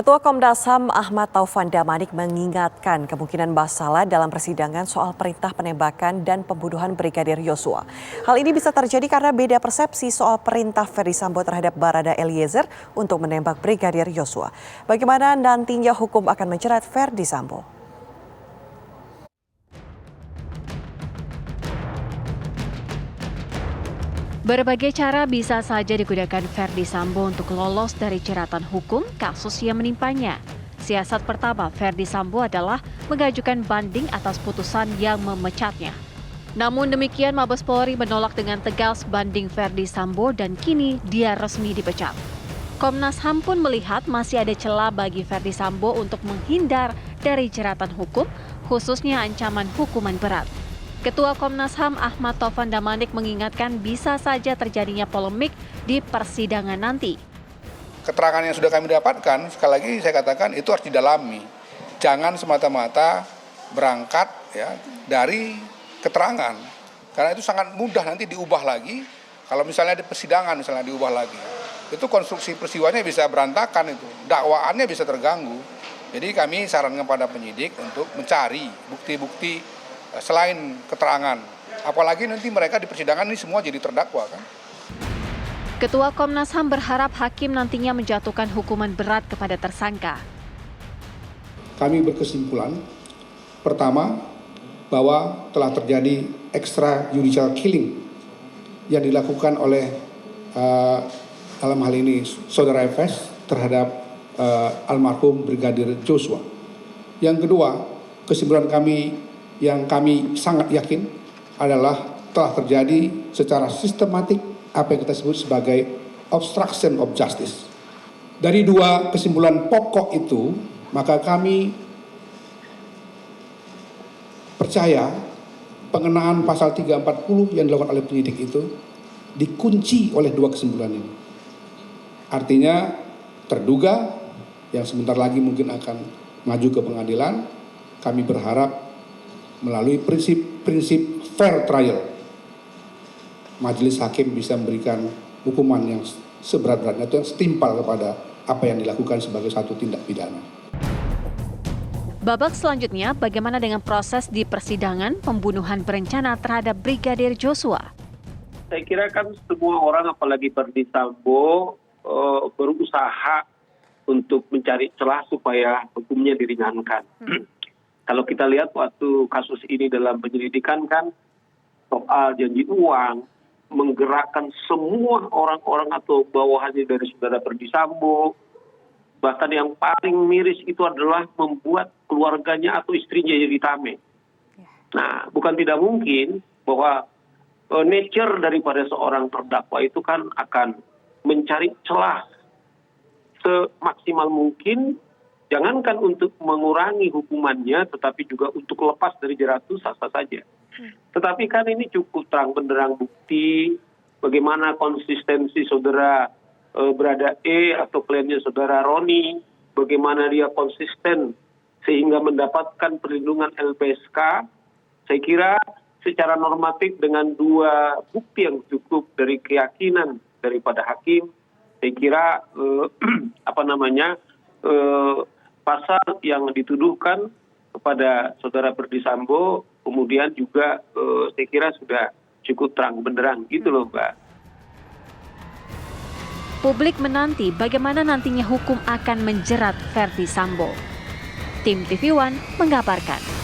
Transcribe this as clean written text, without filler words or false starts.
Ketua Komnas HAM Ahmad Taufan Damanik mengingatkan kemungkinan masalah dalam persidangan soal perintah penembakan dan pembunuhan Brigadir Yosua. Hal ini bisa terjadi karena beda persepsi soal perintah Ferdy Sambo terhadap Barada Eliezer untuk menembak Brigadir Yosua. Bagaimana nantinya hukum akan menjerat Ferdy Sambo? Berbagai cara bisa saja digunakan Ferdy Sambo untuk lolos dari jeratan hukum kasus yang menimpanya. Siasat pertama Ferdy Sambo adalah mengajukan banding atas putusan yang memecatnya. Namun demikian, Mabes Polri menolak dengan tegas banding Ferdy Sambo dan kini dia resmi dipecat. Komnas HAM pun melihat masih ada celah bagi Ferdy Sambo untuk menghindar dari jeratan hukum, khususnya ancaman hukuman berat. Ketua Komnas HAM Ahmad Taufan Damanik mengingatkan bisa saja terjadinya polemik di persidangan nanti. Keterangan yang sudah kami dapatkan, sekali lagi saya katakan itu harus didalami. Jangan semata-mata berangkat dari keterangan. Karena itu sangat mudah nanti diubah lagi. Kalau misalnya di persidangan diubah lagi. Itu konstruksi peristiwanya bisa berantakan itu. Dakwaannya bisa terganggu. Jadi kami sarankan pada penyidik untuk mencari bukti-bukti selain keterangan, apalagi nanti mereka di persidangan ini semua jadi terdakwa kan. Ketua Komnas HAM berharap hakim nantinya menjatuhkan hukuman berat kepada tersangka. Kami berkesimpulan, pertama, bahwa telah terjadi extrajudicial killing yang dilakukan oleh dalam hal ini Saudara FS terhadap almarhum Brigadir Joshua. Yang kedua, kesimpulan kami yang kami sangat yakin adalah telah terjadi secara sistematik apa yang kita sebut sebagai obstruction of justice. Dari dua kesimpulan pokok itu, maka kami percaya pengenaan pasal 340 yang dilakukan oleh penyidik itu dikunci oleh dua kesimpulan ini. Artinya terduga yang sebentar lagi mungkin akan maju ke pengadilan, kami berharap melalui prinsip fair trial, majelis hakim bisa memberikan hukuman yang seberat-beratnya atau yang setimpal kepada apa yang dilakukan sebagai satu tindak pidana. Babak selanjutnya, bagaimana dengan proses di persidangan pembunuhan berencana terhadap Brigadir Joshua? Saya kira kan semua orang, apalagi Ferdy Sambo, berusaha untuk mencari celah supaya hukumnya diringankan. Kalau kita lihat waktu kasus ini dalam penyelidikan kan soal janji uang, menggerakkan semua orang-orang atau bawahannya dari saudara Ferdy Sambo. Bahkan yang paling miris itu adalah membuat keluarganya atau istrinya jadi tameng. Nah, bukan tidak mungkin bahwa nature daripada seorang terdakwa itu kan akan mencari celah semaksimal mungkin. Jangankan untuk mengurangi hukumannya, tetapi juga untuk lepas dari jerat itu sah-sah saja. Tetapi kan ini cukup terang benderang bukti bagaimana konsistensi saudara Barada E atau kliennya saudara Roni, bagaimana dia konsisten sehingga mendapatkan perlindungan LPSK. Saya kira secara normatif dengan dua bukti yang cukup dari keyakinan daripada hakim, saya kira pasal yang dituduhkan kepada saudara Ferdy Sambo kemudian juga saya kira sudah cukup terang benderang gitu loh, Mbak. Publik menanti bagaimana nantinya hukum akan menjerat Ferdy Sambo. Tim TV One mengabarkan.